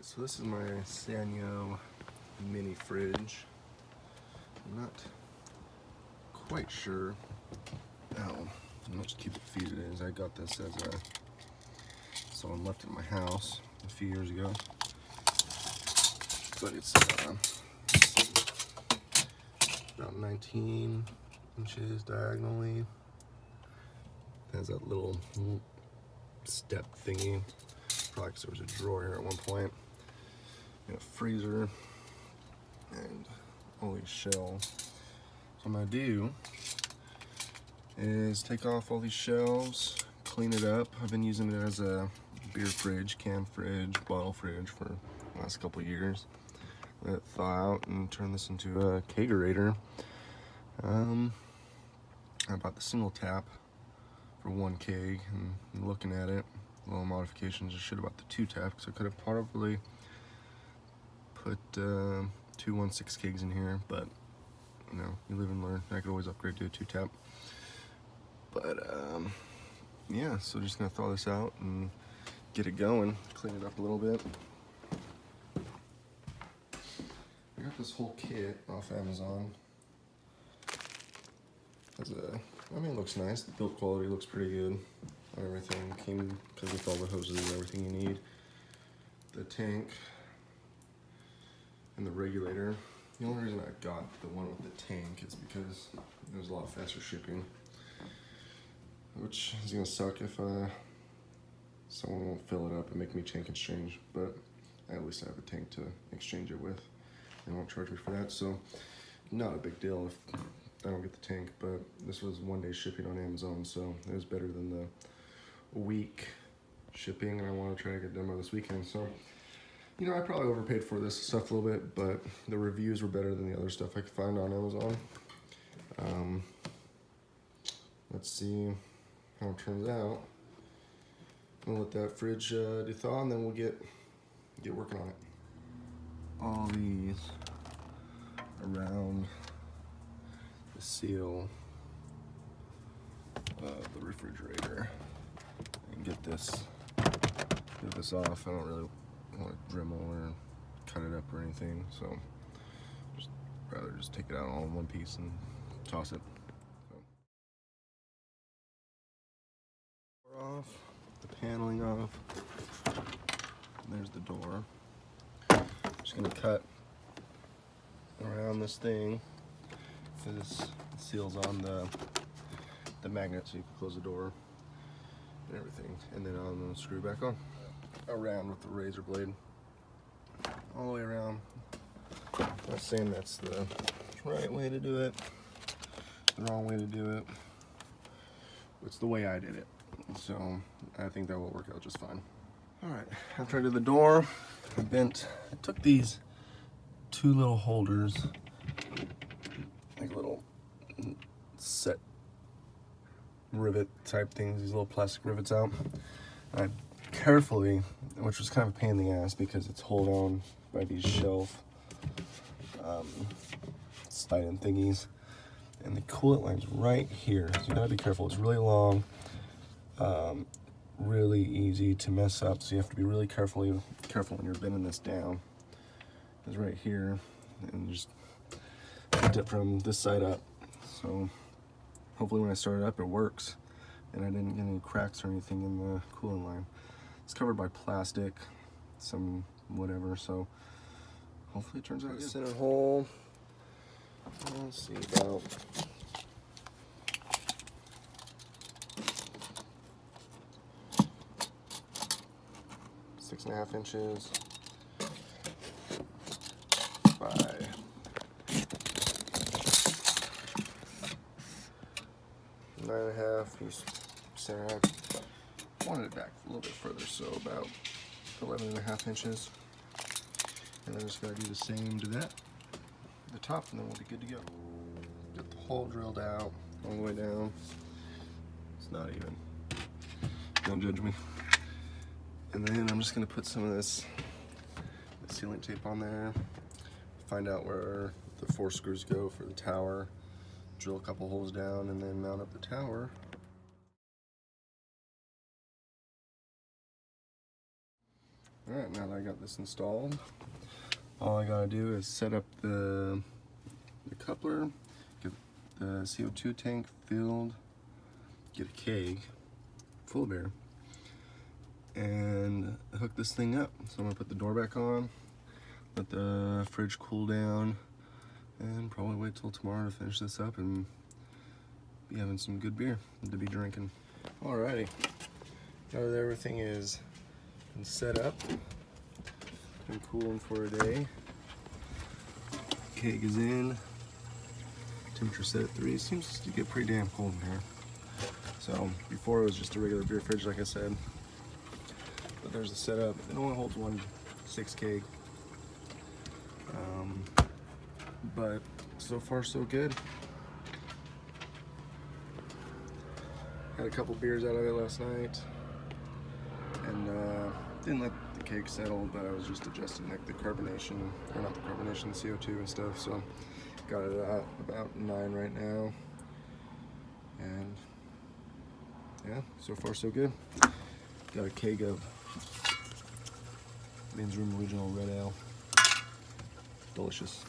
Alright, so this is my Sanyo mini fridge. I'm not quite sure how much cubic feet it is. I got this as someone left it in my house a few years ago. But it's about 19 inches diagonally. It has that little step thingy. Probably because there was a drawer here at one point. And a freezer. And all these shelves. So what I'm going to do is take off all these shelves, clean it up. I've been using it as a beer fridge, can fridge, bottle fridge for the last couple of years. Let it thaw out and turn this into a kegerator. I bought the single tap for 1 keg, and looking at it, little modifications. I should have bought the 2 tap because I could have probably put 2 1/6 kegs in here, but you know, you live and learn. I could always upgrade to a 2 tap. But yeah, so just gonna thaw this out and get it going, clean it up a little bit. I got this whole kit off Amazon. It looks nice. The build quality looks pretty good on everything. Came with all the hoses and everything you need. The tank and the regulator. The only reason I got the one with the tank is because it was a lot faster shipping, which is gonna suck if someone won't fill it up and make me tank exchange, but at least I have a tank to exchange it with. They won't charge me for that, so not a big deal if I don't get the tank. But this was 1 day shipping on Amazon, so it was better than the week shipping, and I want to try to get done by this weekend. So, you know, I probably overpaid for this stuff a little bit, but the reviews were better than the other stuff I could find on Amazon. Let's see how it turns out. We'll let that fridge thaw, and then we'll get working on it. All these around the seal of the refrigerator, and get this off. I don't really want to Dremel or cut it up or anything, so rather just take it out all in one piece and toss it. So, off, the paneling off. There's the door. Just gonna cut around this thing. This seals on the magnet, so you can close the door and everything. And then I'm gonna screw back on around with the razor blade all the way around. I'm not saying that's the right way to do it, the wrong way to do it. It's the way I did it, so I think that will work out just fine. All right, after I did the door, I took these 2 little holders, like little set rivet type things, these little plastic rivets out. I carefully, which was kind of a pain in the ass because it's held on by these shelf slide-in thingies, and the coolant line's right here, so you gotta be careful. It's really long, really easy to mess up, so you have to be really careful when you're bending this down. It's right here, and just bend it from this side up. So hopefully when I start it up, it works, and I didn't get any cracks or anything in the coolant line. It's covered by plastic, some whatever, so hopefully it turns out good. Center hole, let's see, about 6.5 inches by 9.5. Use center half. Wanted it back a little bit further, so about 11.5 inches. And then just gotta do the same to that, the top, and then we'll be good to go. Get the hole drilled out all the way down. It's not even. Don't judge me. And then I'm just gonna put some of this sealant tape on there, find out where the 4 screws go for the tower, drill a couple holes down, and then mount up the tower. Alright, now that I got this installed, all I gotta do is set up the coupler, get the CO2 tank filled, get a keg full of air, and hook this thing up. So I'm gonna put the door back on, let the fridge cool down, and probably wait till tomorrow to finish this up and be having some good beer to be drinking. Alrighty, now that everything is set up and cooling for a day, keg is in, temperature set at 3. It seems to get pretty damn cold in here. So before it was just a regular beer fridge, like I said, but there's the setup. It only holds 1.6 keg, but so far so good. Had a couple beers out of it last night, and didn't let the keg settle, but I was just adjusting like the carbonation, or not the carbonation, the CO2 and stuff. So got it at about 9 right now, and yeah, so far so good. Got a keg of Mains Room Original Red Ale. Delicious.